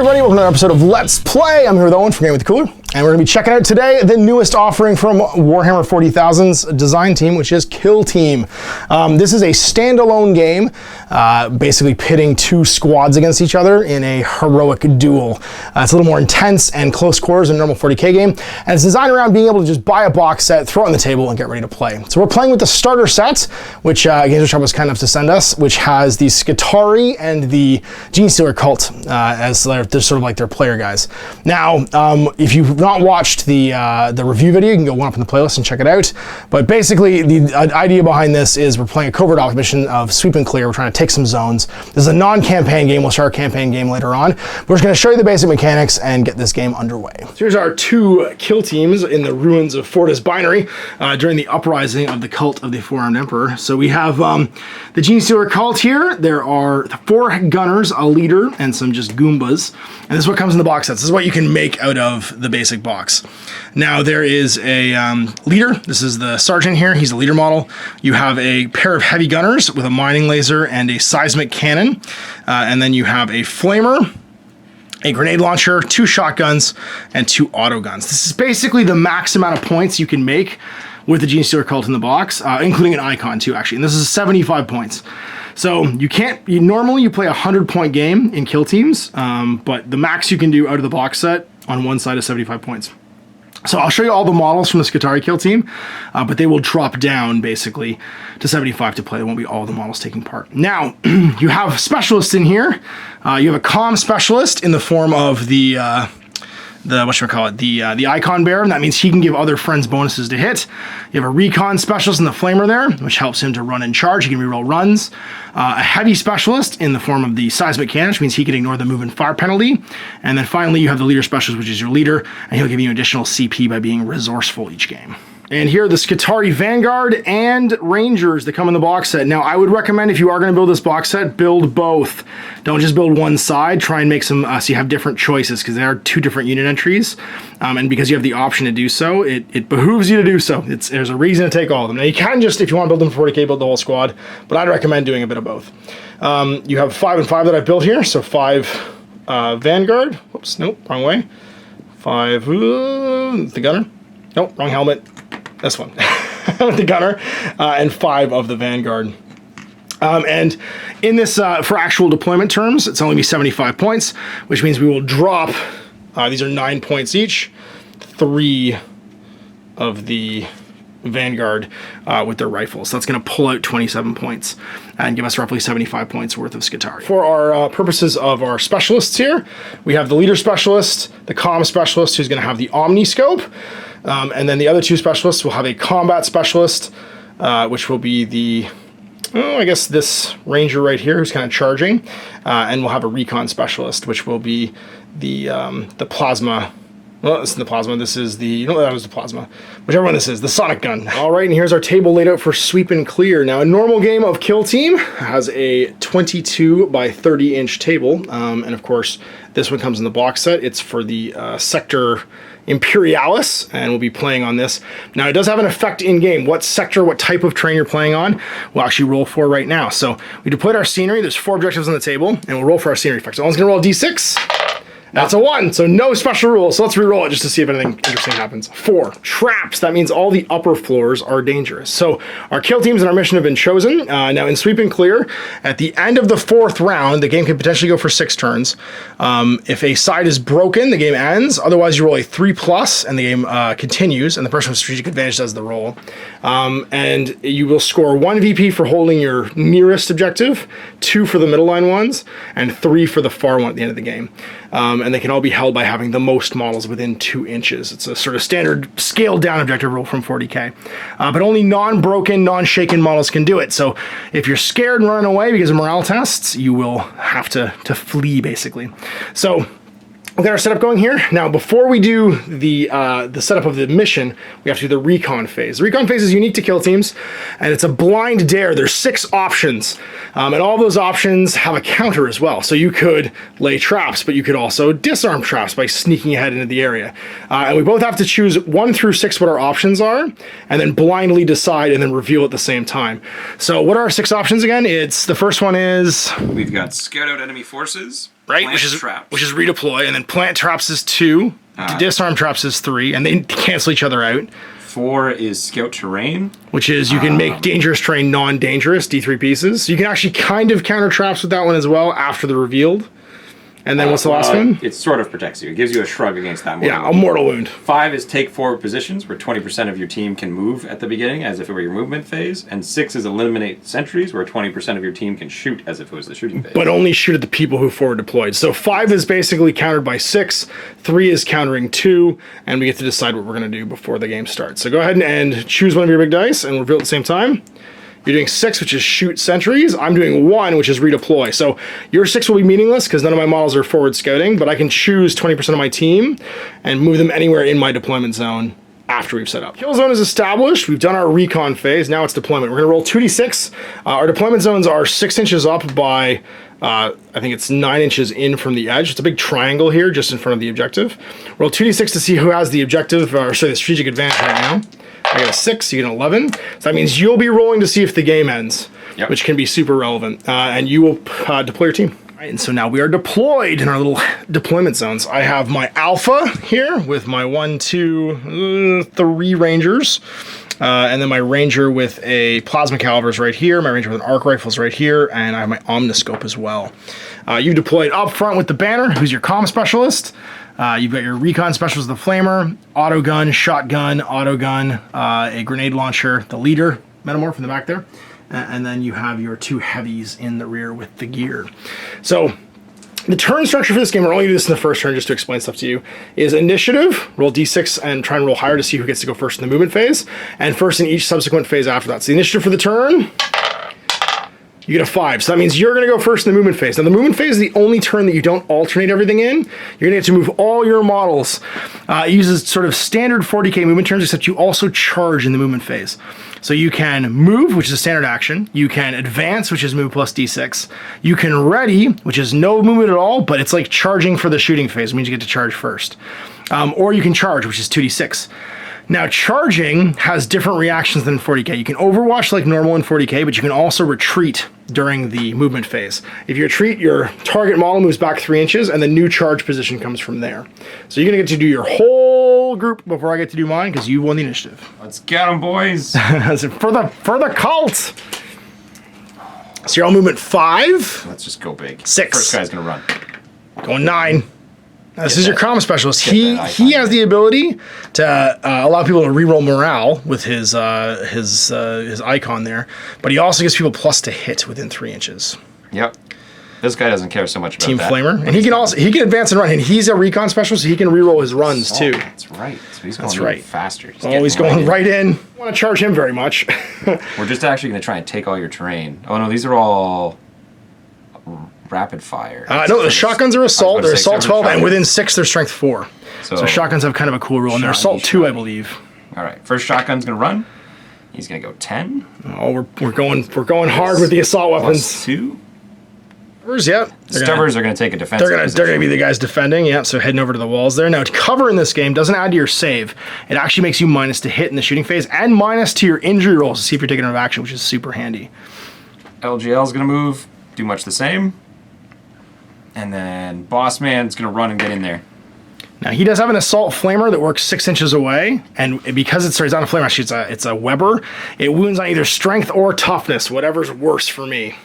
everybody, welcome to another episode of Let's Play. I'm here with Owen from Game with the Cooler, and we're going to be checking out today the newest offering from Warhammer 40,000's design team, which is Kill Team. This is a standalone game, basically pitting two squads against each other in a heroic duel. It's a little more intense and close quarters than a normal 40k game, and it's designed around being able to just buy a box set, throw it on the table, and get ready to play. So we're playing with the starter set, which Games Workshop was kind enough to send us, which has the Skitarii and the Gene Stealer cult as they're sort of like their player guys. Now, if you've not watched the review video, you can go one up in the playlist and check it out. But basically, the idea behind this is we're playing a covert off mission of sweep and clear. We're trying to take some zones. This is a non-campaign game. We'll start a campaign game later on. We're just going to show you the basic mechanics and get this game underway. So here's our two kill teams in the ruins of Fortis Binary during the uprising of the cult of the Four-Armed Emperor. So we have the Gene Stealer cult here. There are 4 gunners, a leader, and some just Goombas. And this is what comes in the box sets. This is what you can make out of the basic box. Now there is a leader. This is the sergeant here. He's a leader model. You have a pair of heavy gunners with a mining laser and a seismic cannon. And then you have a flamer, a grenade launcher, 2 shotguns, and 2 auto guns. This is basically the max amount of points you can make with the Gene Stealer cult in the box, including an icon too, actually. And this is 75 points. So normally you play a 100-point game in kill teams, but the max you can do out of the box set on one side is 75 points. So I'll show you all the models from the Skitarii kill team, but they will drop down basically to 75 to play. There won't be all the models taking part. Now, you have specialists in here. You have a comm specialist in the form of the icon bearer, and that means he can give other friends bonuses to hit. You have a recon specialist in the flamer there, which helps him to run and charge. He can reroll runs. A heavy specialist in the form of the seismic cannon, which means he can ignore the move and fire penalty. And then finally, you have the leader specialist, which is your leader, and he'll give you additional CP by being resourceful each game. And here are the Skitarii Vanguard and Rangers that come in the box set. Now, I would recommend if you are going to build this box set, build both. Don't just build one side. Try and make some, so you have different choices, because there are 2 different unit entries. And because you have the option to do so, it behooves you to do so. There's a reason to take all of them. Now, you can just, if you want to build them for 40k, build the whole squad, but I'd recommend doing a bit of both. You have 5 and 5 that I've built here. So 5 Vanguard. Whoops, nope, wrong way. 5, the gunner. Nope, wrong helmet. This one, with the gunner, and 5 of the Vanguard. And in this, for actual deployment terms, it's only be 75 points, which means we will drop, these are 9 points each, 3 of the Vanguard with their rifles. So that's going to pull out 27 points and give us roughly 75 points worth of Skitarii. For our purposes of our specialists here, we have the leader specialist, the comm specialist, who's going to have the omniscope. And then the other 2 specialists will have a combat specialist, which will be the, I guess this ranger right here who's kind of charging, and we'll have a recon specialist, which will be the plasma. Well, this is the plasma. This is the, that was the plasma. Whichever one this is, the sonic gun. All right, and here's our table laid out for sweep and clear. Now, a normal game of Kill Team has a 22 by 30-inch table, and of course, this one comes in the box set. It's for the sector Imperialis, and we'll be playing on this. Now, it does have an effect in-game. What sector, what type of terrain you're playing on, we'll actually roll for right now. So we deployed our scenery. There's 4 objectives on the table, and we'll roll for our scenery effect. So Owen's going to roll a d6. That's a 1, so no special rules. So let's re-roll it just to see if anything interesting happens. 4, traps. That means all the upper floors are dangerous. So our kill teams and our mission have been chosen. Now in sweep and clear, at the end of the 4th round, the game can potentially go for 6 turns. If a side is broken, the game ends. Otherwise, you roll a 3+, and the game continues, and the person with strategic advantage does the roll. And you will score 1 VP for holding your nearest objective, 2 for the middle line ones, and 3 for the far one at the end of the game. And they can all be held by having the most models within 2 inches. It's a sort of standard scaled down objective rule from 40k. But only non-broken, non-shaken models can do it. So if you're scared and running away because of morale tests, you will have to flee, basically. So we've got our setup going here. Now, before we do the setup of the mission, we have to do the recon phase. The recon phase is unique to kill teams, and it's a blind dare. There's 6 options, and all those options have a counter as well. So you could lay traps, but you could also disarm traps by sneaking ahead into the area. And we both have to choose 1 through 6 what our options are, and then blindly decide and then reveal at the same time. So what are our 6 options again? It's the first one is... We've got scout out enemy forces. right? Which is redeploy, and then plant traps is 2, disarm traps is 3, and they cancel each other out. 4 is scout terrain, which is you can make dangerous terrain non-dangerous, D3 pieces. You can actually kind of counter traps with that one as well after the revealed. And then what's the last one? It sort of protects you. It gives you a shrug against that. A mortal wound. 5 is take forward positions, where 20% of your team can move at the beginning, as if it were your movement phase. And 6 is eliminate sentries, where 20% of your team can shoot as if it was the shooting phase. But only shoot at the people who forward deployed. So 5 is basically countered by 6, 3 is countering 2, and we get to decide what we're going to do before the game starts. So go ahead and choose one of your big dice, and reveal at the same time. You're doing 6, which is shoot sentries. I'm doing 1, which is redeploy. So your 6 will be meaningless because none of my models are forward scouting, but I can choose 20% of my team and move them anywhere in my deployment zone after we've set up. Kill zone is established. We've done our recon phase. Now it's deployment. We're gonna roll 2d6. Our deployment zones are 6 inches up by, I think it's 9 inches in from the edge. It's a big triangle here just in front of the objective. Roll 2d6 to see who has the objective, or sorry, the strategic advantage right now. I got a 6, you get an 11. So that means you'll be rolling to see if the game ends, which can be super relevant. And you will deploy your team. All right, and so now we are deployed in our little deployment zones. I have my Alpha here with my 1, 2, 3 Rangers. And then my Ranger with a Plasma Calibers right here. My Ranger with an Arc Rifles right here. And I have my Omniscope as well. You deployed up front with the Banner, who's your comm specialist. You've got your recon specials, the flamer, auto gun, shotgun, auto gun, a grenade launcher, the leader, metamorph in the back there, and then you have your 2 heavies in the rear with the gear. So the turn structure for this game, we're only going to do this in the first turn just to explain stuff to you, is initiative, roll d6 and try and roll higher to see who gets to go first in the movement phase, and first in each subsequent phase after that. So the initiative for the turn, you get a 5. So that means you're going to go first in the movement phase. Now, the movement phase is the only turn that you don't alternate everything in. You're going to get to move all your models. It uses sort of standard 40k movement turns, except you also charge in the movement phase. So you can move, which is a standard action. You can advance, which is move plus d6. You can ready, which is no movement at all, but it's like charging for the shooting phase. It means you get to charge first. Or you can charge, which is 2d6. Now, charging has different reactions than 40k. You can overwatch like normal in 40k, but you can also retreat during the movement phase. If you retreat, your target model moves back 3 inches, and the new charge position comes from there. So you're going to get to do your whole group before I get to do mine, because you won the initiative. Let's get them, boys. for the cult. So you're all movement 5. Let's just go big. 6. First guy's going to run. Going 9. This is your comm specialist. He has the ability to allow people to reroll morale with his icon there, but he also gives people plus to hit within 3 inches. Yep. This guy doesn't care so much about Team that. Flamer, and he can advance and run, and he's a recon specialist, so he can reroll his runs too. That's right. So he's going faster. He's going right in. I don't want to charge him very much. We're just actually going to try and take all your terrain. Oh no, these are all rapid fire. No, the shotguns are assault. They're assault 12, and within 6, they're strength 4. So shotguns have kind of a cool rule, and they're assault 2, I believe. All right, first shotgun's gonna run. He's gonna go 10. Oh, we're going hard with the assault weapons. Plus 2. Yep. Stubbers are gonna take a defensive. They're gonna be the guys defending. Yep. So heading over to the walls there. Now, cover in this game doesn't add to your save. It actually makes you minus to hit in the shooting phase and minus to your injury rolls to see if you're taking an action, which is super handy. LGL's gonna move, do much the same. And then Boss Man's going to run and get in there. Now, he does have an Assault Flamer that works 6 inches away, and because it's not a Flamer, actually it's a Weber, it wounds on either Strength or Toughness, whatever's worse for me.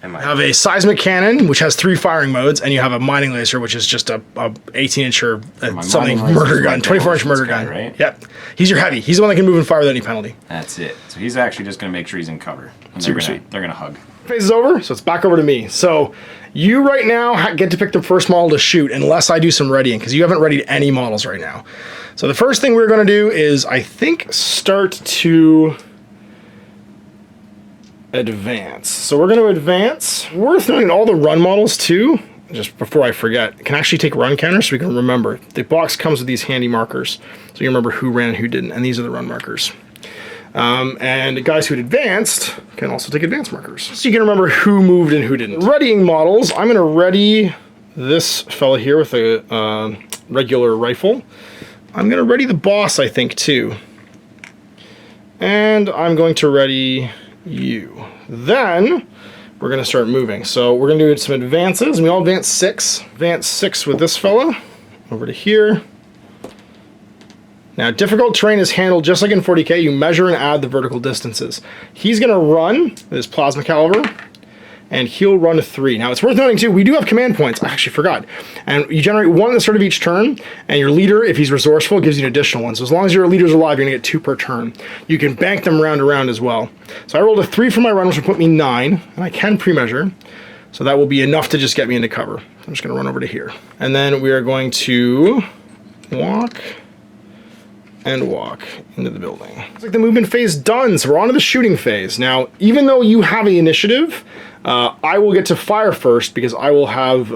You have a Seismic Cannon, which has 3 firing modes, and you have a Mining Laser, which is just a 18-incher something murder gun, 24-inch murder gun. Right? Yep. He's your heavy. He's the one that can move and fire without any penalty. That's it. So he's actually just going to make sure he's in cover. And super sweet. They're going to hug. Phase is over, so it's back over to me. So you right now get to pick the first model to shoot unless I do some readying, because you haven't readied any models right now. So the first thing we're going to do is, I think, start to advance. So we're going to advance. Worth noting, all the run models too, just before I forget, can actually take run counters so we can remember. The box comes with these handy markers, so you remember who ran and who didn't, and these are the run markers. And the guys who had advanced can also take advance markers, so you can remember who moved and who didn't. Readying models, I'm going to ready this fella here with a regular rifle. I'm going to ready the boss, I think, too. And I'm going to ready you. Then we're going to start moving. So we're going to do some advances, and we all advance 6. Advance 6 with this fella. Over to here. Now, difficult terrain is handled just like in 40k. You measure and add the vertical distances. He's going to run with his plasma caliber, and he'll run 3. Now, it's worth noting, too, we do have command points. I actually forgot. And you generate 1 at the start of each turn, and your leader, if he's resourceful, gives you an additional 1. So as long as your leader's alive, you're going to get 2 per turn. You can bank them round to round as well. So I rolled a 3 for my run, which will put me 9, and I can pre-measure. So that will be enough to just get me into cover. I'm just going to run over to here. And then we are going to walk and walk into the building. It's like the movement phase done, so we're on to the shooting phase. Now, even though you have the initiative, I will get to fire first because I will have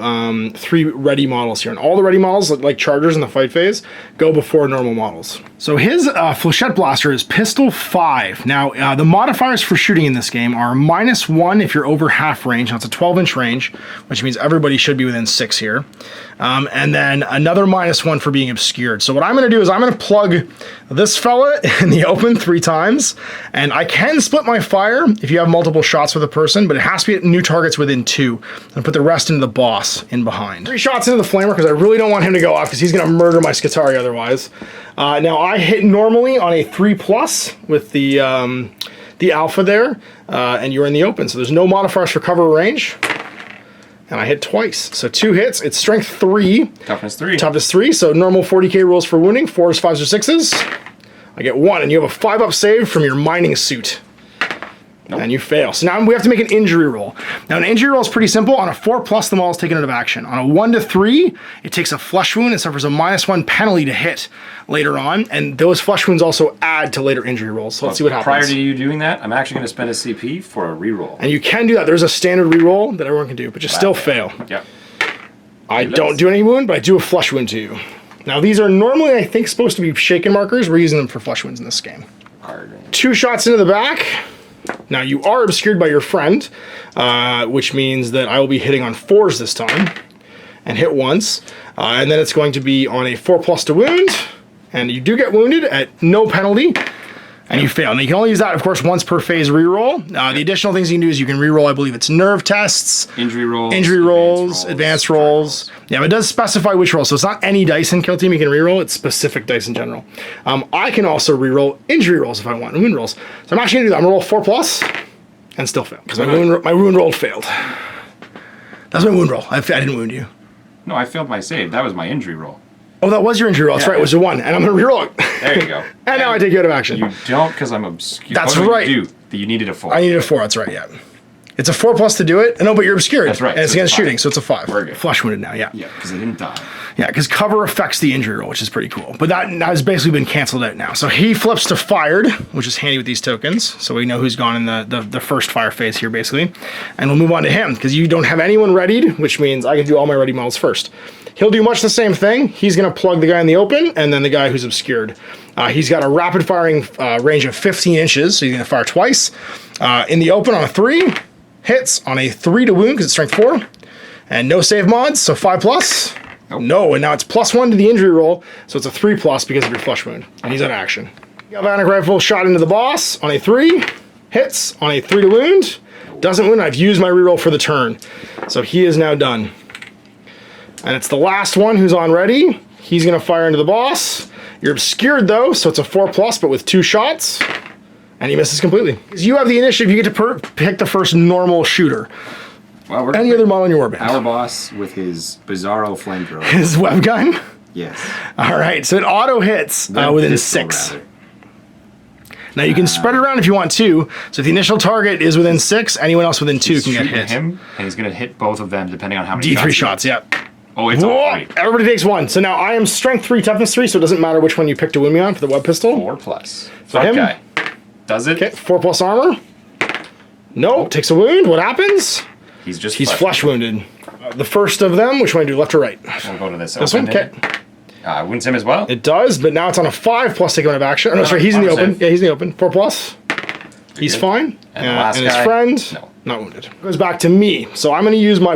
3 ready models here. And all the ready models, like chargers in the fight phase, go before normal models. So his Flechette Blaster is Pistol 5. Now, the modifiers for shooting in this game are -1 if you're over half range. Now, it's a 12-inch range, which means everybody should be within 6 here. And then another -1 for being obscured. So what I'm going to do is I'm going to plug this fella in the open 3 times. And I can split my fire if you have multiple shots with a person, but it has to be at new targets within 2. And put the rest into the boss in behind. 3 shots into the flamer because I really don't want him to go off because he's going to murder my Skitarii otherwise. Now I hit normally on a 3+ with the alpha there, and you're in the open. So there's no modifiers for cover or range. And I hit twice. So 2 hits. It's strength 3. Toughness 3. Toughness 3. So normal 40k rolls for wounding. 4s, 5s, or 6s. I get 1, and you have a 5-up save from your mining suit. Nope. And you fail. So now we have to make an injury roll. Now an injury roll is pretty simple. On a 4+, the model is taken out of action. On a 1 to 3, it takes a flesh wound and suffers a -1 penalty to hit later on. And those flesh wounds also add to later injury rolls. So let's see what happens. Prior to you doing that, I'm actually going to spend a CP for a reroll. And you can do that. There's a standard reroll that everyone can do, but you still fail. Yep. I don't do any wound, but I do a flesh wound to you. Now these are normally, I think, supposed to be shaken markers. We're using them for flesh wounds in this game. 2 shots into the back. Now you are obscured by your friend, which means that I will be hitting on 4s this time, and hit once, and then it's going to be on a 4+ to wound, and you do get wounded at no penalty, and you fail. Now you can only use that, of course, once per phase reroll. The additional things you can do is you can reroll, I believe it's nerve tests, injury rolls, advanced rolls. Yeah, but it does specify which roll, so it's not any dice in Kill Team you can reroll, it's specific dice in general. I can also reroll injury rolls if I want, and wound rolls. So I'm actually gonna do that. I'm gonna roll 4+ and still fail, because my wound roll failed. That's my wound roll. I didn't wound you. No, I failed my save. That was my injury roll. Oh, that was your injury roll. That's right. It was a 1, and I'm gonna reroll it. There you go. And now I take you out of action. You don't, because I'm obscured. That's right. You do. You needed a 4. I needed a 4. That's right. Yeah. It's a 4+ to do it. No, but you're obscured. That's right. And it's so against shooting, so it's a 5. We're good. Flesh wounded now. Yeah. Yeah, because I didn't die. Yeah, because cover affects the injury roll, which is pretty cool. But that has basically been canceled out now. So he flips to fired, which is handy with these tokens. So we know who's gone in the first fire phase here, basically. And we'll move on to him, because you don't have anyone readied, which means I can do all my ready models first. He'll do much the same thing. He's going to plug the guy in the open, and then the guy who's obscured. He's got a rapid firing range of 15 inches, so he's going to fire twice. In the open on a 3, hits on a 3 to wound, because it's strength 4. And no save mods, so 5+. Nope. No, and now it's +1 to the injury roll, so it's a 3+ because of your flesh wound. And he's out of action. Galvanic rifle shot into the boss on a 3, hits on a 3 to wound, doesn't wound. I've used my reroll for the turn, so he is now done. And it's the last one who's on ready. He's going to fire into the boss. You're obscured though, so it's a 4+, but with 2 shots, and he misses completely. You have the initiative. You get to pick the first normal shooter. Well, we're any other model in your warband. Our boss with his Bizarro flamethrower. His web gun? Yes. All right, so it auto hits within 6. Now you can spread it around if you want to. So if the initial target is within 6, anyone else within 2 can get hit. Him, and he's going to hit both of them depending on how many D3 shots, yeah. Oh, it's all 3. Everybody takes 1. So now I am strength 3, toughness 3, so it doesn't matter which one you pick to wound me on for the web pistol. 4+. So him. Guy. Does it? Okay, 4+ armor. No, takes a wound. What happens? He's flesh wounded. The first of them, which one do you do, left or right? We'll go to this. This one? Okay. Wounds him as well? It does, but now it's on a 5+ take him out of action. Oh, no, sorry, he's in the open. Yeah, he's in the open. 4+. He's fine. And the last and guy? His friend, not wounded. Goes back to me. So I'm going to use my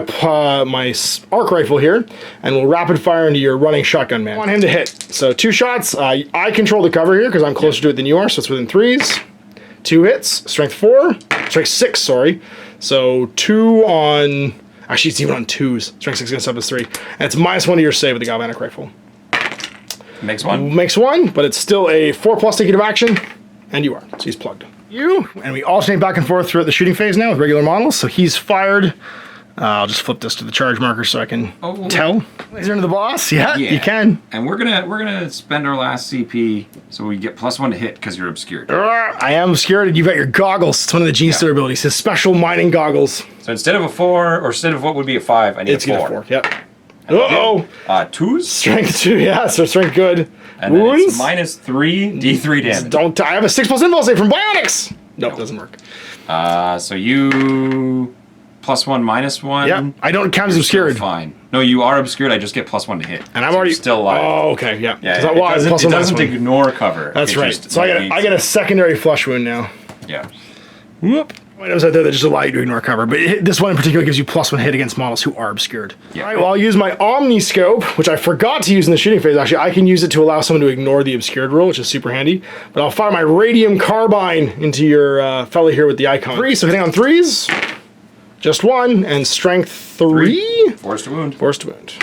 my arc rifle here, and we'll rapid fire into your running shotgun man. I want him to hit. So 2 shots. I control the cover here because I'm closer to it than you are, so it's within 3s. 2 hits. Strength 4. Strength 6, sorry. So 2 on... Actually, it's even on 2s. Strength 6 against up is 3. And it's -1 to your save with the galvanic rifle. Makes 1. Makes 1, but it's still a 4+ negative action, and you are. So he's plugged. You, and we alternate back and forth throughout the shooting phase now with regular models. So he's fired. I'll just flip this to the charge marker so I can tell. Laser into the boss. Yeah, you can. And we're gonna spend our last CP so we get +1 to hit because you're obscured. I am obscured, and you've got your goggles. It's one of the Gene Stealer abilities. His special mining goggles. So instead of a 4, or instead of what would be a 5, I need a 4. It's a 4. Yep. Uh-oh. 2s? Strength 2, yeah, so strength good. And Wounds? then it's -3 D3 damage. Don't I have a 6+ invulse save from Bionics! Nope, doesn't work. So you +1 -1. Yep, I don't count as obscured. Fine. No, you are obscured. I just get +1 to hit. And I'm so already you're still alive. Oh, okay, yeah. Yeah, it doesn't ignore cover. That's It right. just So I get a secondary flush wound now. Yeah. Whoop. Items out there that just allow you to ignore cover, but this one in particular gives you +1 hit against models who are obscured. Yeah. All right, well, I'll use my Omniscope, which I forgot to use in the shooting phase. Actually, I can use it to allow someone to ignore the obscured rule, which is super handy. But I'll fire my Radium Carbine into your fella here with the icon. 3, so hitting on 3s. Just 1, and strength 3. Force to wound. Force to wound.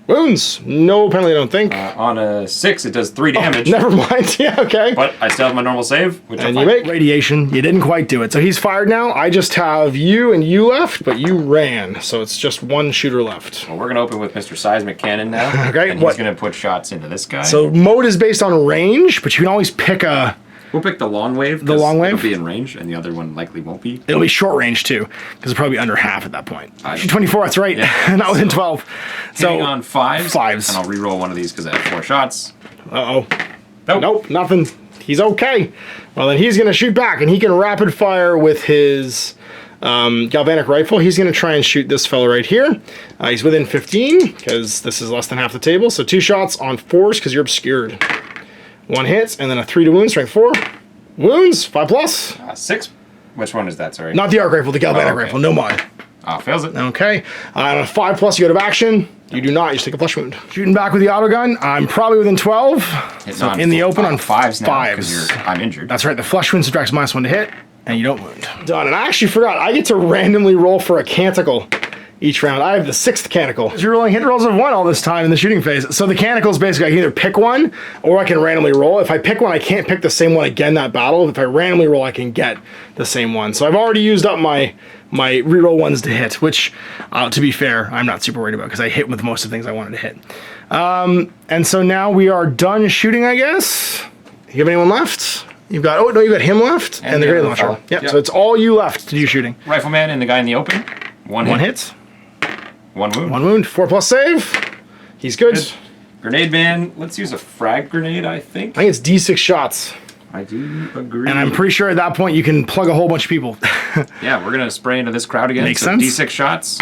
Wounds. No penalty, I don't think. On a 6, it does 3 damage. Never mind. Yeah, okay. But I still have my normal save, which And you make radiation. You didn't quite do it. So he's fired now. I just have you and you left, but you ran. So it's just 1 shooter left. Well, we're going to open with Mr. Seismic Cannon now. Okay, And he's going to put shots into this guy. So mode is based on range, but you can always pick a... We'll pick the long wave. The long wave? It'll be in range, and the other one likely won't be. It'll be short range too, because it'll probably be under half at that point. 24, that's right. Yeah. Not within 12. Hitting on 5s. 5s. And I'll reroll one of these because I have 4 shots. Uh-oh. Nope. Nope, nothing. He's okay. Well, then he's going to shoot back, and he can rapid fire with his galvanic rifle. He's going to try and shoot this fella right here. He's within 15, because this is less than half the table. So 2 shots on 4s, because you're obscured. 1 hits, and then a 3 to wound, strength 4. Wounds, 5+. 6? Which one is that, sorry? Not the arc rifle, the galvanic rifle, no mod. Fails it. Okay. On a 5+, you go to action. You do not, you just take a flesh wound. Shooting back with the autogun, I'm probably within 12. So in the open on 5s now, 5s. because I'm injured. That's right, the flesh wound subtracts -1 to hit, and you don't wound. Done, and I actually forgot, I get to randomly roll for a canticle each round. I have the 6th canticle. You're rolling hit rolls of 1 all this time in the shooting phase. So the canticle is basically, I can either pick one, or I can randomly roll. If I pick one, I can't pick the same one again that battle. If I randomly roll, I can get the same one. So I've already used up my reroll ones to hit, which, to be fair, I'm not super worried about, because I hit with most of the things I wanted to hit. And so now we are done shooting, I guess. You have anyone left? You've got, oh no, you got him left, and the great launcher. Yep, so it's all you left to do shooting. Rifleman and the guy in the open. One hit. 1 wound. 1 wound, 4+ save. He's good. Grenade man, let's use a frag grenade, I think. I think it's D6 shots. I do agree. And I'm pretty sure at that point you can plug a whole bunch of people. Yeah, we're going to spray into this crowd again. Makes so sense. D6 shots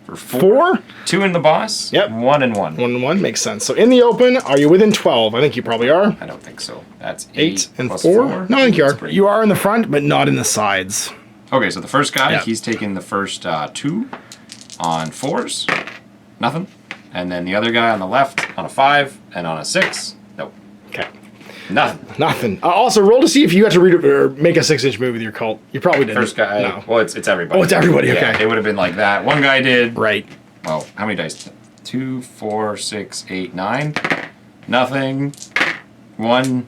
for 4. 2 in the boss. Yep. 1 and 1. 1 and 1 makes sense. So in the open, are you within 12? I think you probably are. I don't think so. That's 8 and plus 4. No, I think you are. Pretty... You are in the front, but not in the sides. Okay, so the first guy, Yep. he's taking the first 2 on 4s. Nothing. And then the other guy on the left on a 5 and on a 6. Nope. Okay. Nothing. Nothing. Also, roll to see if you got to read or make a 6-inch move with your cult. You probably didn't. First guy. No. Well, it's everybody. Oh, it's everybody. Yeah, Okay. it would have been like that. One guy did. Right. Well, how many dice? 2, 4, 6, 8, 9. Nothing. 1.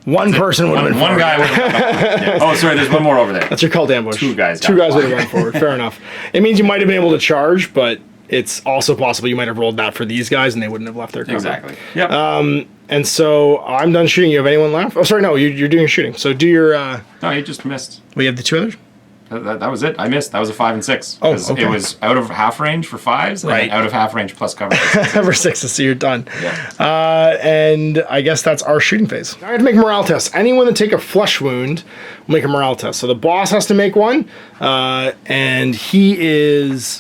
One person would have been One forward. guy would have yeah. Oh, sorry, there's one more over there. That's your cult ambush. 2 guys. Two guys would have gone forward. Fair enough. It means you might have been able to charge, but it's also possible you might have rolled that for these guys and they wouldn't have left their cover. Exactly. Yep. And so I'm done shooting. You have anyone left? Oh, sorry, no, you're doing your shooting. So do your... No, he just missed. We have the 2 others? That was it. I missed. That was a 5 and 6. Oh, 'Cause okay. It was out of half range for 5s, Right. and out of half range plus cover. Number 6, so you're done. Yeah. And I guess that's our shooting phase. Now I have to make a morale test. Anyone that take a flesh wound will make a morale test. So the boss has to make one, and he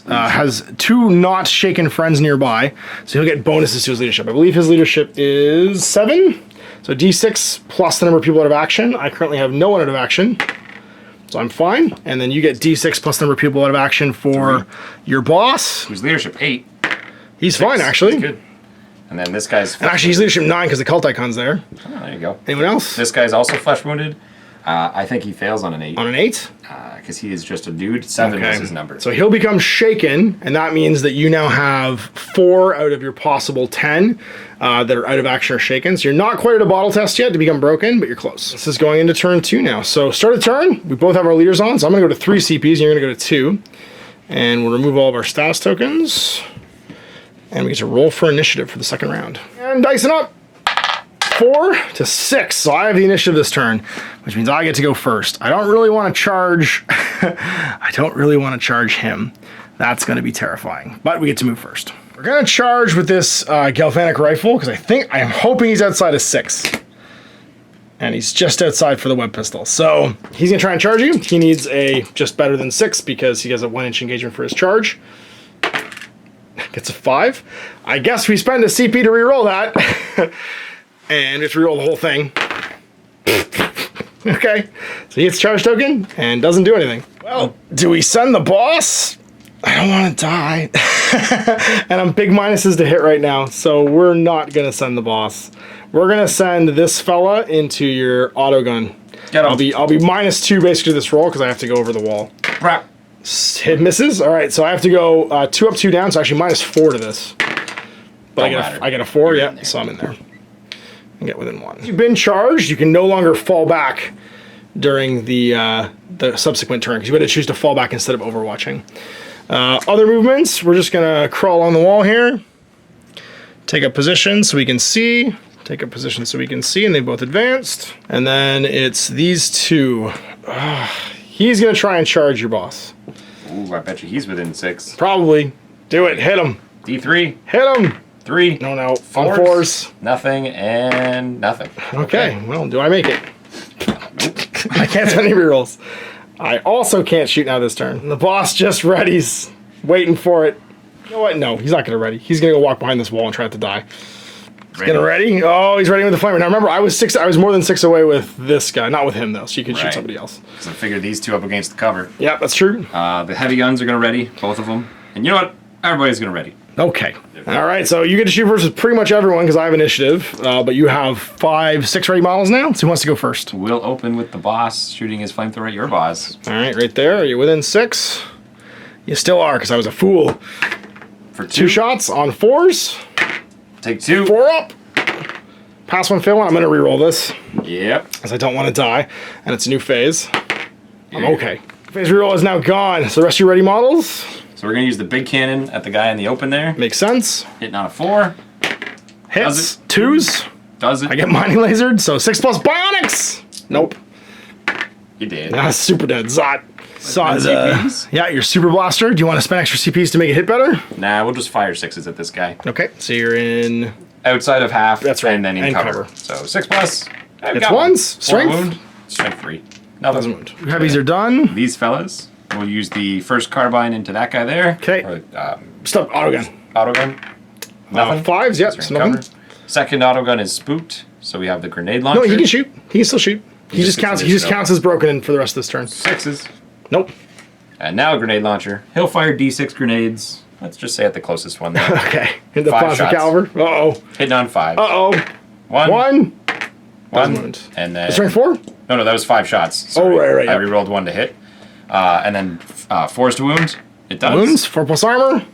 has 2 not shaken friends nearby, so he'll get bonuses to his leadership. I believe his leadership is 7, so D6 plus the number of people out of action. I currently have no one out of action, so I'm fine. And then you get D6 plus the number of people out of action for your boss. Whose leadership 8. He's fine, actually. That's good. And then this guy's... And actually, he's leadership 9 because the cult icon's there. Oh, there you go. Anyone else? This guy's also flesh wounded. I think he fails on an 8. On an 8? Because he is just a dude. 7 is his number. So he'll become shaken, and that means that you now have 4 out of your possible 10 that are out of action or shaken. So you're not quite at a bottle test yet to become broken, but you're close. This is going into turn 2 now. So start a turn. We both have our leaders on, so I'm going to go to 3 CPs, and you're going to go to 2. And we'll remove all of our status tokens. And we get to roll for initiative for the second round. And dicing up. 4 to 6, so I have the initiative this turn, which means I get to go first. I don't really want to charge. I don't really want to charge him. That's going to be terrifying, but we get to move first. We're going to charge with this galvanic rifle because I am hoping he's outside of 6, and he's just outside for the web pistol. So he's going to try and charge you. He needs a just better than 6 because he has a 1-inch engagement for his charge. Gets a 5. I guess we spend a CP to reroll that. And just reroll the whole thing. Okay, so he gets charge token and doesn't do anything. Well, do we send the boss? I don't want to die. And I'm big minuses to hit right now, so we're not gonna send the boss. We're gonna send this fella into your auto gun. I'll be -2 basically to this roll because I have to go over the wall. Crap. Hit misses. All right, so I have to go 2 up, 2 down. So actually -4 to this. But I get a 4. Yeah, so I'm in there. And get within 1. If you've been charged, you can no longer fall back during the subsequent turn because you had to choose to fall back instead of overwatching. Other movements, we're just gonna crawl on the wall here, take a position so we can see, take a position so we can see, and they both advanced. And then it's these 2. He's gonna try and charge your boss. Ooh, I bet you he's within 6. Probably. Do it. Hit him. D3. Hit him. 3. No. On 4s. Nothing and nothing. Okay. Well, do I make it? I can't spend any rerolls. I also can't shoot now this turn. The boss just readies, waiting for it. You know what? No, he's not gonna ready. He's gonna go walk behind this wall and try to die. He's gonna ready. Oh, he's ready with the flamer. Now remember, I was 6. I was more than 6 away with this guy, not with him though. So you could shoot somebody else. So I figured these 2 up against the cover. Yeah, that's true. The heavy guns are gonna ready, both of them. And you know what? Everybody's gonna ready. Okay. All right, so you get to shoot versus pretty much everyone because I have initiative, but you have 5, 6 ready models now. So who wants to go first? We'll open with the boss shooting his flamethrower at your boss. All right, right there. Are you within 6? You still are because I was a fool. For 2 shots on 4s. Take 2. 4 up. Pass 1, fail 1. I'm going to reroll this. Yep. Because I don't want to die, and it's a new phase. I'm okay. Phase reroll is now gone. So the rest of your ready models? So we're going to use the big cannon at the guy in the open there. Makes sense. Hitting on a 4. Hits. 2s. Does it? I get mining lasered, so 6 plus bionics. Nope. You did. Nah, super dead. Zot. CPs? Yeah, your super blaster. Do you want to spend extra CPs to make it hit better? Nah, we'll just fire 6s at this guy. Okay, so you're in... Outside of half. That's right. And then in cover. So 6 plus. It's 1s. Strength. Wound. Strength 3. No, doesn't wound. Heavies are done. These fellas. We'll use the first carbine into that guy there. Okay. Stop. Autogun. Autogun. Nothing. 5s, yep. So nothing. Second autogun is spooked, so we have the grenade launcher. No, he can shoot. He can still shoot. He just counts. He just counts as broken for the rest of this turn. 6s. Nope. And now a grenade launcher. He'll fire D6 grenades. Let's just say at the closest one there. Okay. Hit the 5 plasma shots. caliber. Uh-oh. Hitting on 5. Uh-oh. 1. And then... Strength 4? No, that was 5 shots. Sorry. Oh, right. I rerolled 1 to hit. And then 4s to wound. It does. Wounds, 4 plus armor.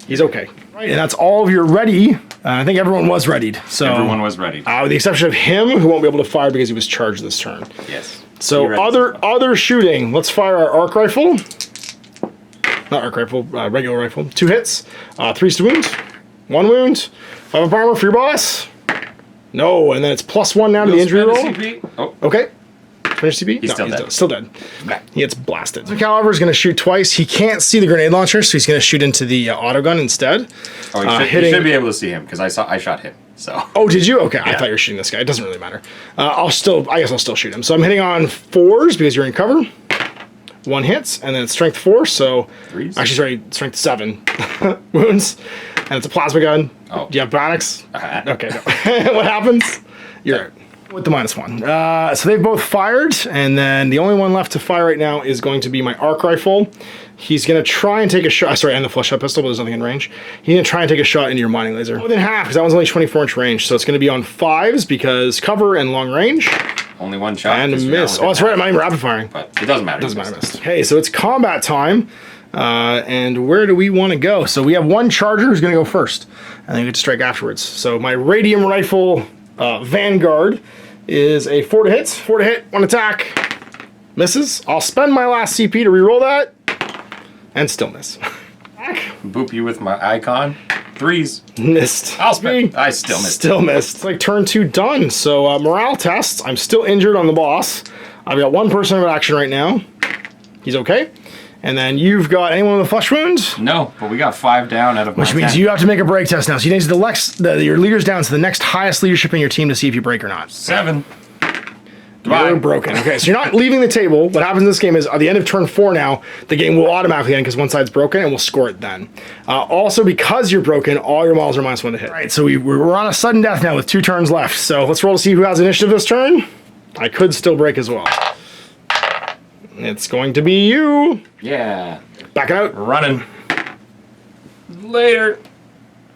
He's okay. Right, and that's all of your ready. I think everyone was readied. So everyone was ready. With the exception of him, who won't be able to fire because he was charged this turn. Yes. So other shooting. Let's fire our arc rifle. Not arc rifle, regular rifle. 2 hits. 3s to wound. 1 wound. 5 up armor for your boss. No, and then it's +1 now to the injury roll. CP. Oh. Okay. Finish CP? He's still dead. Still dead. He gets blasted. So Caliber is going to shoot twice. He can't see the grenade launcher, so he's going to shoot into the autogun instead. Oh, he should be able to see him because I shot him. So. Oh, did you? Okay, I thought you were shooting this guy. It doesn't really matter. I guess I'll still shoot him. So I'm hitting on 4s because you're in cover. 1 hits, and then it's strength 4. So 3s? Actually, sorry, strength 7 wounds, and it's a plasma gun. Oh. Do you have bionics? Okay. No. What happens? You're out. With the -1. So they've both fired, and then the only one left to fire right now is going to be my arc rifle. He's going to try and take a shot. Sorry, and the flush shot pistol, but there's nothing in range. He's going to try and take a shot into your mining laser. Within half, because that one's only 24-inch range. So it's going to be on 5s because cover and long range. only one shot. And a because miss. Oh, that's right. I'm not even rapid firing. But it doesn't matter. Doesn't matter. Okay, so it's combat time. And where do we want to go? So we have one charger who's going to go first, and then we get to strike afterwards. So my radium rifle Vanguard is a 4 to hit. 4 to hit, 1 attack. Misses. I'll spend my last CP to reroll that, and still miss. Boop you with my icon. 3s. Missed. I'll spend. I still missed. Still missed. It's like turn 2 done. So morale tests. I'm still injured on the boss. I've got one person in action right now. He's okay. And then you've got anyone with a flesh wound? No, but we got 5 down out of Which means 10. you have to make a break test now. So you need your leader's down to the next highest leadership in your team to see if you break or not. 7. You're broken. Okay, so you're not leaving the table. What happens in this game is at the end of turn 4 now, the game will automatically end because one side's broken, and we'll score it then. Also, because you're broken, all your models are -1 to hit. All right, so we're on a sudden death now with 2 turns left. So let's roll to see who has initiative this turn. I could still break as well. It's going to be you. Yeah. Backing out. Running. Later.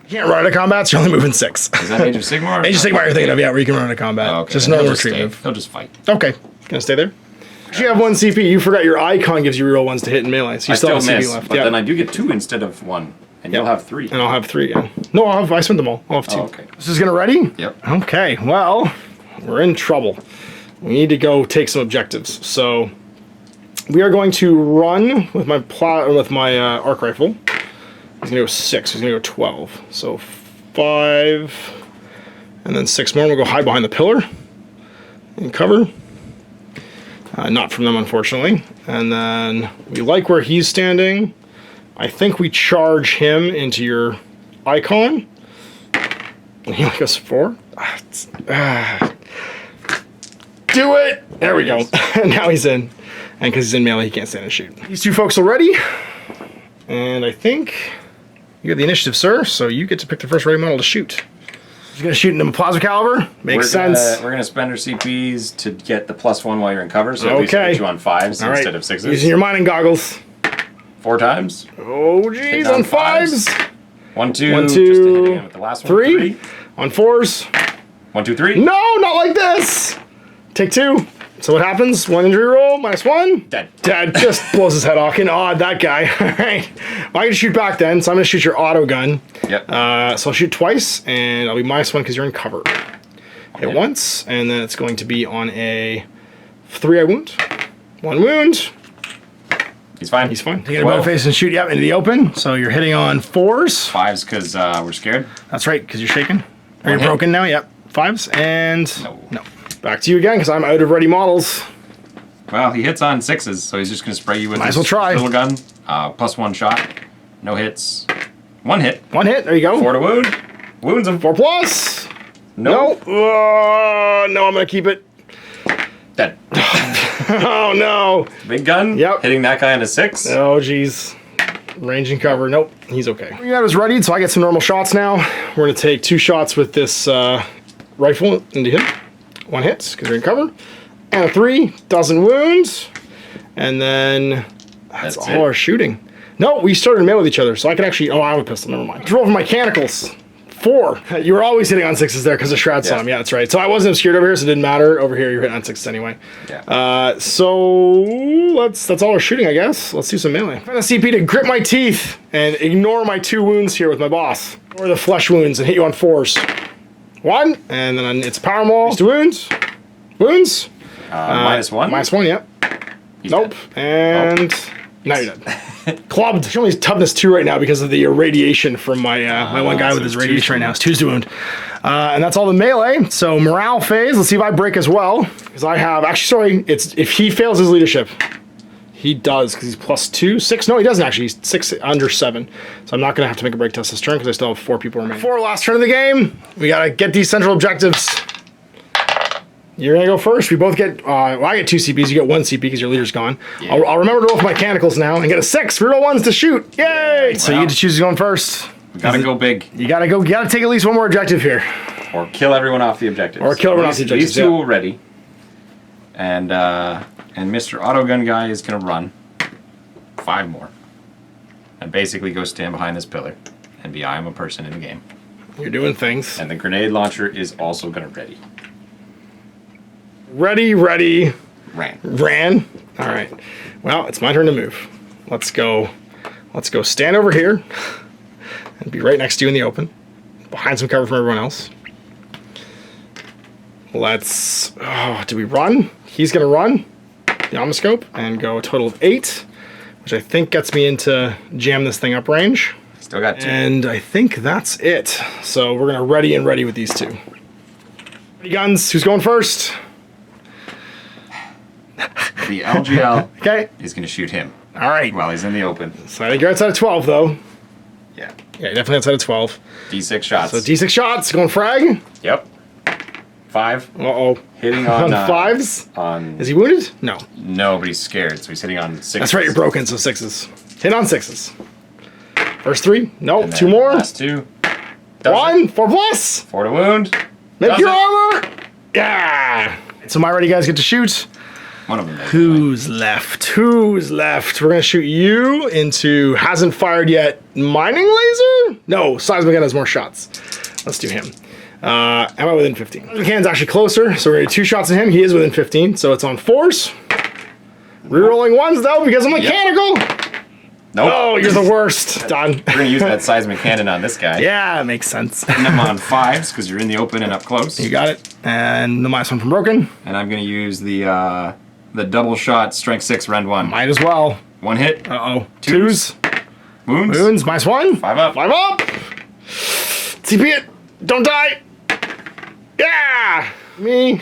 You can't run out of combat, so you're only moving 6. Is that Age of Sigmar? Age of Sigmar you're thinking of, yeah, where you can run out of combat. Oh, okay. Just He'll normal just retreat stay. move. He'll just fight. Okay. Gonna stay there. You have 1 CP. You forgot your icon gives you reroll 1s to hit in melee, so you I still still have miss, CP left. but Yeah. then I do get 2 instead of 1, and you'll have 3. And I'll have 3 again. No, I spent them all. I'll have 2. Oh, okay. This is gonna ready? Yep. Okay, well, we're in trouble. We need to go take some objectives. So we are going to run with my arc rifle. He's gonna go 6. He's gonna go 12. So 5, and then 6 more. We'll go hide behind the pillar and cover. Not from them, unfortunately. And then we like where he's standing. I think we charge him into your icon. And he only goes 4. Do it! There we go. And now he's in. And because he's in melee, he can't stand and shoot. These 2 folks are ready. And I think you have the initiative, sir. So you get to pick the first ready model to shoot. He's going to shoot into a plasma caliber. Makes sense. We're going to spend our CPs to get the +1 while you're in cover, so at least we get you on 5s All right. instead of 6s. Using your mining goggles. 4 times. Oh, jeez, on 5s. 1, 2. 1, 2, just to hit again with the last one. 3. On 4s. 1, 2, 3. No, not like this. Take 2. So what happens? 1 injury roll, -1. Dead. Dead. Just blows his head off. Can odd that guy. All right. Well, I can shoot back then, so I'm going to shoot your auto gun. Yep. So I'll shoot twice, and I'll be -1 because you're in cover. Hit Yep. once, and then it's going to be on a 3-eye wound. 1 wound. He's fine. He's fine. Take it above face and shoot into the open. So you're hitting on 4s. 5s because we're scared. That's right, because you're shaken. Are you hit. broken now? Yep. 5s, and No. Back to you again, because I'm out of ready models. Well, he hits on 6s, so he's just going to spray you with Might as his well try. little gun. +1 shot. No hits. 1 hit. 1 hit, there you go. 4 to wound. Wounds him. 4 plus. No. No, I'm going to keep it. Dead. Oh, no. Big gun. Yep. Hitting that guy on a 6. Oh, jeez. Range and cover. Nope, he's okay. You got us ready, so I get some normal shots now. We're going to take 2 shots with this rifle into him. 1 hit, because you're in cover. And a 3, doesn't wounds. And then that's all our shooting. No, we started in melee with each other, so I can actually... Oh, I have a pistol, never mind. Let's roll for mechanicals. 4. You were always hitting on 6s there because of Shroud Slam. Yeah, that's right. So I wasn't obscured over here, so it didn't matter. Over here, you're hitting on 6s anyway. Yeah. So that's all we're shooting, I guess. Let's do some melee. I'm trying to CP to grit my teeth and ignore my 2 wounds here with my boss. Or the flesh wounds and hit you on 4s. 1, and then it's power maul. Just wounds. Wounds. -1. -1, yep. He's Nope. dead. And now you're dead. Clubbed. Showing me toughness 2 right now because of the irradiation from my my one guy so with his it's radiation right now. wound. It's 2's to wound. And that's all the melee. So morale phase. Let's see if I break as well. Because I have actually it's if he fails his leadership. He does, because he's +2, 6. No, he doesn't actually. He's 6 under 7. So I'm not going to have to make a break test this turn because I still have 4 people remaining. Before last turn of the game, we got to get these central objectives. You're going to go first. We both get, well, I get 2 CPs. You get 1 CP because your leader's gone. Yeah. I'll remember to roll for mechanicals now and get a 6. Reroll 1s to shoot. Yay! So you get to choose who's going first. We gotta go big. You got to take at least 1 more objective here. Or kill everyone off the objectives. Or kill everyone off the objectives, These 2 yeah. are ready. And Mr. Autogun guy is gonna run 5 more. And basically go stand behind this pillar and be I am a person in the game. You're doing things. And the grenade launcher is also gonna ready. Ready, ran. All right. Well, it's my turn to move. Let's go stand over here and be right next to you in the open, behind some cover from everyone else. Do we run? He's going to run the Omniscope and go a total of 8, which I think gets me into jam this thing up range. Still got 2. And I think that's it. So we're going to ready with these 2. Ready guns, who's going first? The LGL Okay. is going to shoot him. All right. While he's in the open. So I think you're outside of 12, though. Yeah. Yeah, definitely outside of 12. D6 shots. So D6 shots, going frag. Yep. 5. Uh-oh. Hitting on 5s? On. Is he wounded? No. No, but he's scared, so he's hitting on 6. That's right, you're broken, so 6s. Hit on 6s. First 3. Nope, And then 2 more. Last 2. 1, 4 plus. 4 to wound. Make your armor. Yeah. So my ready guys get to shoot. One of them. Who's left? We're gonna shoot you into hasn't fired yet. Mining laser? No, Seismic Cannon has more shots. Let's do him. Am I within 15? The cannon's actually closer, so we're gonna do 2 shots at him. He is within 15, so it's on 4s. Rerolling 1s though because I'm mechanical. Nope. Oh, you're the worst. Done. We're gonna use that Seismic Cannon on this guy. Yeah, it makes sense. And I'm on 5s because you're in the open and up close. You got it. And the -1 from broken. And I'm gonna use the double shot strength 6 rend 1. Might as well. 1 hit. Uh-oh. 2s. Wounds. -1. 5 up. 5 up. TP it. Don't die. Yeah. Me.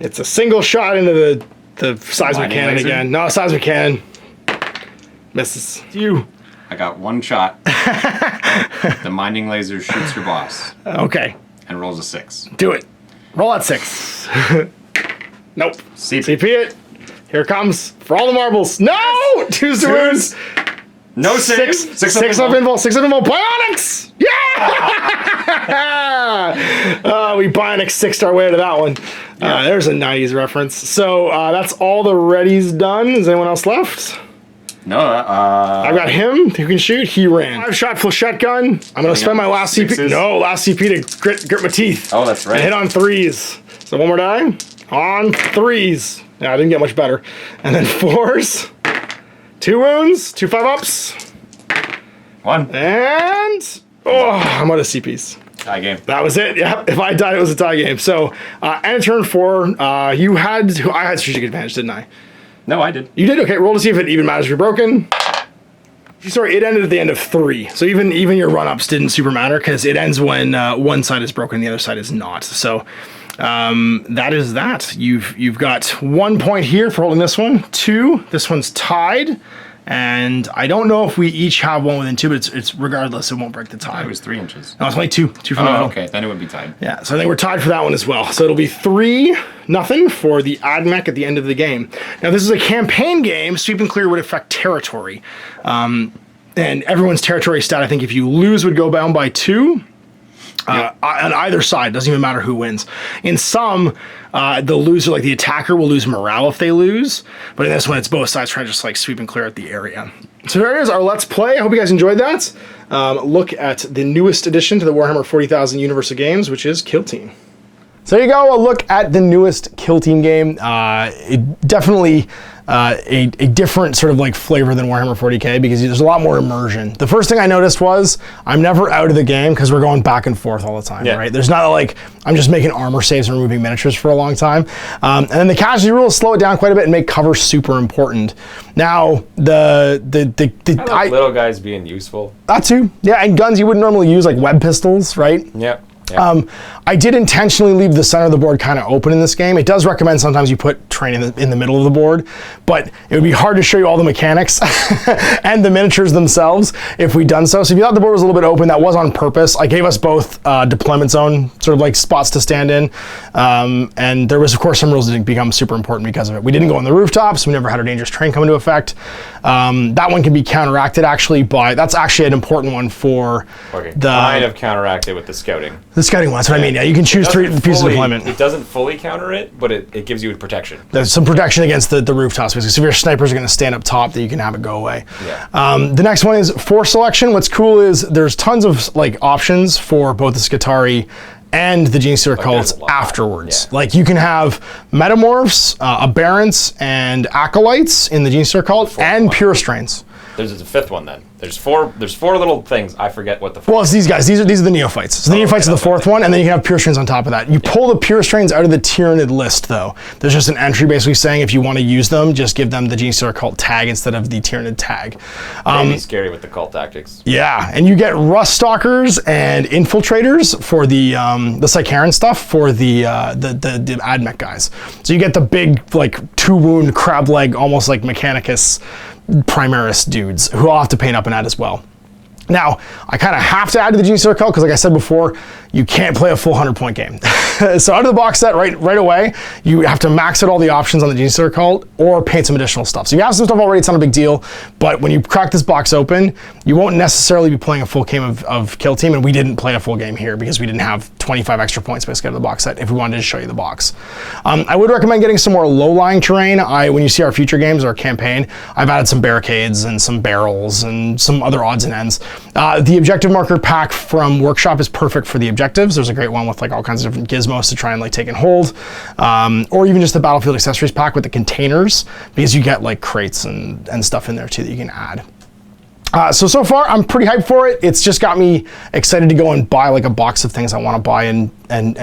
It's a single shot into the Seismic Mining Cannon laser? again. No, Seismic Cannon. Misses. You. I got 1 shot. The mining laser shoots your boss Okay. and rolls a 6. Do it. Roll at 6. Nope. CP. CP it. Here it comes for all the marbles. No! 2s to wounds. No save. 6 up invul. 6 up invul. Bionics! Yeah! We Bionic 6'd our way out of that one. Yeah. There's a 90s reference. So that's all the readies done. Is anyone else left? No, I've got him who can shoot. He ran. 5-shot full shotgun. I'm going to spend my last CP. 6s? No, last CP to grit my teeth. Oh, that's right. And hit on 3s. So one more die. On 3s. Yeah, I didn't get much better. And then 4s. 2 wounds. 2 5-ups. 1. And I'm out of CPs. Tie game. That was it. Yep. If I died, it was a tie game. So, and turn 4, I had strategic advantage, didn't I? No, I did. You did? Okay, roll to see if it even matters if you're broken. Sorry, it ended at the end of 3. So even your run-ups didn't super matter because it ends when one side is broken and the other side is not. So that is that. You've got 1 point here for holding this one. 2. This one's tied. And I don't know if we each have 1 within 2, but it's regardless, it won't break the tie. It was 3 inches. No, it's only 2. 2 from the Oh, middle. okay. Then it would be tied. Yeah, so I think we're tied for that one as well. So it'll be 3-0 for the AdMech at the end of the game. Now, this is a campaign game. Sweep and clear would affect territory. And everyone's territory stat, I think if you lose, would go down by 2. On either side, doesn't even matter who wins. In some, the loser, like the attacker, will lose morale if they lose. But in this one, it's both sides trying to just like sweep and clear out the area. So there it is, our Let's Play. I hope you guys enjoyed that. Look at the newest addition to the Warhammer 40,000 universe of games, which is Kill Team. So there you go, a look at the newest Kill Team game. It definitely a different sort of like flavor than Warhammer 40k because there's a lot more immersion. The first thing I noticed was I'm never out of the game because we're going back and forth all the time, right? There's not like I'm just making armor saves and removing miniatures for a long time. And then the casualty rules slow it down quite a bit and make cover super important. Now I like little guys being useful. That too, yeah, and guns you wouldn't normally use like web pistols, right? Yep. I did intentionally leave the center of the board kind of open in this game. It does recommend sometimes you put terrain in the middle of the board, but it would be hard to show you all the mechanics and the miniatures themselves if we'd done so. So if you thought the board was a little bit open, that was on purpose. I gave us both deployment zone sort of like spots to stand in, and there was of course some rules that become super important because of it. We didn't go on the rooftops. We never had a dangerous terrain come into effect. That one can be counteracted actually by, that's actually an important one for the kind of counteracted with the scouting. The scouting one, that's what I mean. Yeah, you can choose 3 pieces of deployment. It doesn't fully counter it, but it gives you protection. There's some protection against the rooftops, because if your snipers are going to stand up top, that you can have it go away. Yeah. The next one is force selection. What's cool is there's tons of like options for both the Skitarii and the Genestealer cults there's a lot. afterwards. Yeah. Like you can have Metamorphs, Aberrants, and Acolytes in the Genestealer cult, and one. Pure Strains. There's a fifth one then. There's four little things. I forget what the fourth. Well, it's these guys. These are the Neophytes. So the Neophytes are the fourth one, and then you can have Pure Strains on top of that. You pull the Pure Strains out of the Tyranid list, though. There's just an entry basically saying if you want to use them, just give them the Genestealer cult tag instead of the Tyranid tag. Maybe scary with the cult tactics. Yeah, and you get Rust Stalkers and Infiltrators for the Sycaran stuff for the Admech guys. So you get the big like 2-wound crab leg, almost like Mechanicus Primaris dudes who I'll have to paint up and add as well. Now, I kind of have to add to the Genestealer cult because, like I said before, you can't play a full 100-point game. So out of the box set right away, you have to max out all the options on the Genestealer cult or paint some additional stuff. So you have some stuff already, it's not a big deal, but when you crack this box open, you won't necessarily be playing a full game of Kill Team, and we didn't play a full game here because we didn't have 25 extra points basically out of the box set if we wanted to show you the box. I would recommend getting some more low-lying terrain. When you see our future games, our campaign, I've added some barricades and some barrels and some other odds and ends. The objective marker pack from Workshop is perfect for the objectives. There's a great one with like all kinds of different gizmos to try and like take and hold, or even just the battlefield accessories pack with the containers, because you get like crates and stuff in there too that you can add. So far, I'm pretty hyped for it. It's just got me excited to go and buy like a box of things I want to buy and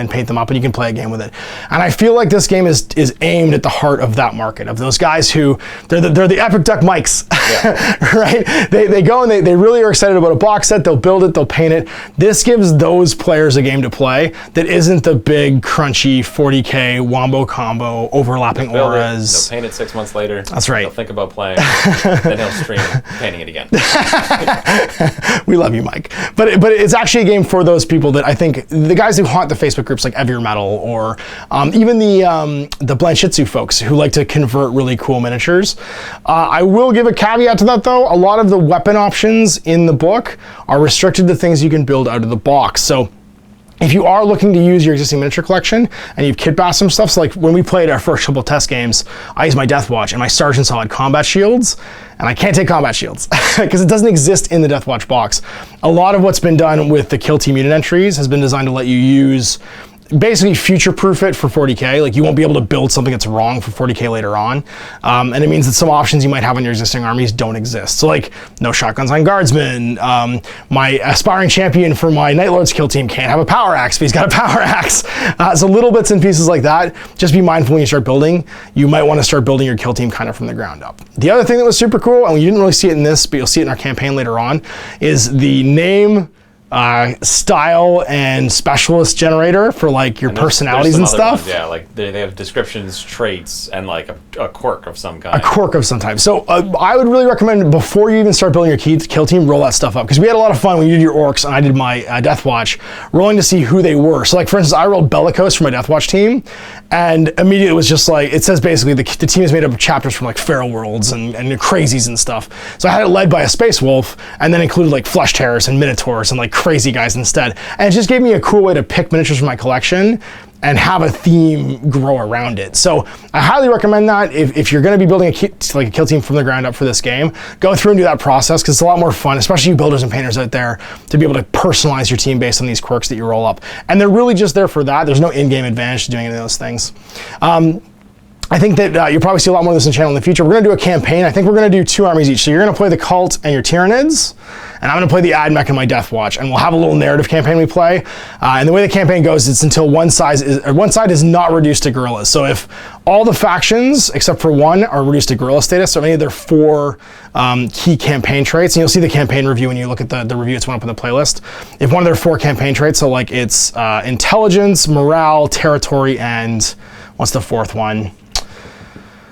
paint them up, and you can play a game with it. And I feel like this game is aimed at the heart of that market, of those guys who, they're the Epic Duck Mikes, yeah. Right? They go and they really are excited about a box set, they'll build it, they'll paint it. This gives those players a game to play that isn't the big, crunchy 40K wombo combo, overlapping auras. They'll paint it 6 months later. That's right. They'll think about playing, then he'll stream painting it again. We love you, Mike. But it's actually a game for those people that I think, the guys who haunt the Facebook groups like Evier Metal, or even the Blanchitsu folks who like to convert really cool miniatures. I will give a caveat to that though. A lot of the weapon options in the book are restricted to things you can build out of the box. So if you are looking to use your existing miniature collection and you've kit bashed some stuff, so like when we played our first couple test games, I used my Death Watch and my sergeants all had combat shields, and I can't take combat shields because it doesn't exist in the Death Watch box. A lot of what's been done with the Kill Team unit entries has been designed to let you use, basically future-proof it for 40K. Like you won't be able to build something that's wrong for 40K later on. And it means that some options you might have on your existing armies don't exist. So like no shotguns on guardsmen. My aspiring champion for my Night Lord's Kill Team can't have a power axe, but he's got a power axe. So little bits and pieces like that. Just be mindful when you start building. You might want to start building your Kill Team kind of from the ground up. The other thing that was super cool, and you didn't really see it in this, but you'll see it in our campaign later on, is the name, style, and specialist generator for like your personalities and stuff. Ones, yeah, like they have descriptions, traits, and like a quirk of some kind. A quirk of some type. So I would really recommend, before you even start building your Kill Team, roll that stuff up, because we had a lot of fun when you did your orcs and I did my Death Watch, rolling to see who they were. So like for instance, I rolled Bellicose for my Death Watch team, and immediately it was just like, it says basically the team is made up of chapters from like Feral Worlds and crazies and stuff. So I had it led by a Space Wolf, and then included like Flesh Terrors and Minotaurs and like crazy guys instead. And it just gave me a cool way to pick miniatures from my collection and have a theme grow around it. So I highly recommend that if you're going to be building a Kill Team from the ground up for this game, go through and do that process, because it's a lot more fun, especially you builders and painters out there, to be able to personalize your team based on these quirks that you roll up. And they're really just there for that. There's no in-game advantage to doing any of those things. I think that you'll probably see a lot more of this in the channel in the future. We're going to do a campaign. I think we're going to do 2 armies each. So you're going to play the Cult and your Tyranids, and I'm going to play the Admech and my Death Watch, and we'll have a little narrative campaign we play. And the way the campaign goes, it's until one side is not reduced to Guerrillas. So if all the factions except for one are reduced to Guerrilla status, so any of their 4 key campaign traits, and you'll see the campaign review when you look at the review, it's one up in the playlist. If one of their 4 campaign traits, so like it's intelligence, morale, territory, and what's the 4th one?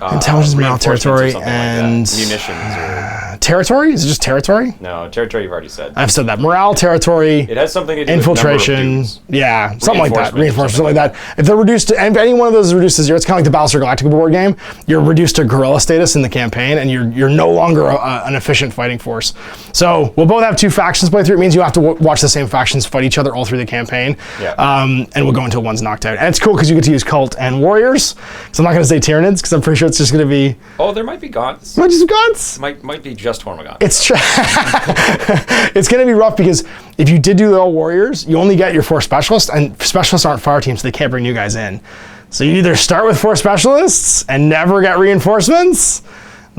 Intelligence, morale, territory, and like munitions or territory? Is it just territory? no territory. You've already said. I've said that. Morale, territory. It has something to do infiltration. With Yeah, something like that. Reinforcement, Reinforcement, something like that. If they're reduced to, and if any one of those is reduced to 0, it's kind of like the Battlestar Galactica board game. You're reduced to Guerrilla status in the campaign, and you're no longer an efficient fighting force. So we'll both have 2 factions play through. It means you have to watch the same factions fight each other all through the campaign. Yeah. And we'll go until one's knocked out. And it's cool because you get to use Cult and Warriors. So I'm not going to say Tyranids because I'm pretty sure it's just going to be. Oh, there might be gods. Might just gods. Might be just just Hormigons. It's going to be rough because if you did do the all warriors, you only get your 4 specialists, and specialists aren't fire teams, so they can't bring new guys in. So you either start with 4 specialists and never get reinforcements.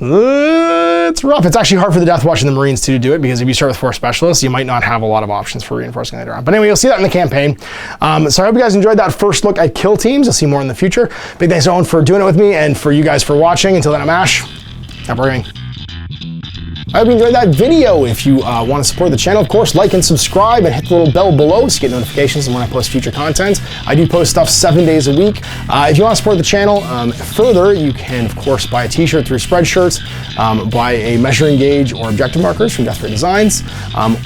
It's rough. It's actually hard for the Death Watch and the Marines too to do it, because if you start with 4 specialists, you might not have a lot of options for reinforcing later on. But anyway, you'll see that in the campaign. So I hope you guys enjoyed that first look at kill teams. You'll see more in the future. Big thanks to Owen for doing it with me, and for you guys for watching. Until then, I'm Ash. Happy gaming. I hope you enjoyed that video. If you want to support the channel, of course, like and subscribe and hit the little bell below to get notifications when I post future content. I do post stuff 7 days a week. If you want to support the channel further, you can, of course, buy a t-shirt through Spreadshirts, buy a measuring gauge or objective markers from Death Ray Designs,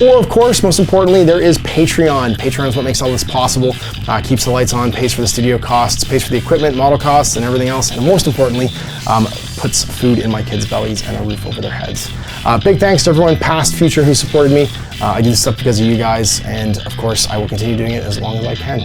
or, of course, most importantly, there is Patreon. Patreon is what makes all this possible, keeps the lights on, pays for the studio costs, pays for the equipment, model costs, and everything else, and most importantly, puts food in my kids' bellies and a roof over their heads. Big thanks to everyone, past, future, who supported me. I do this stuff because of you guys, and of course, I will continue doing it as long as I can.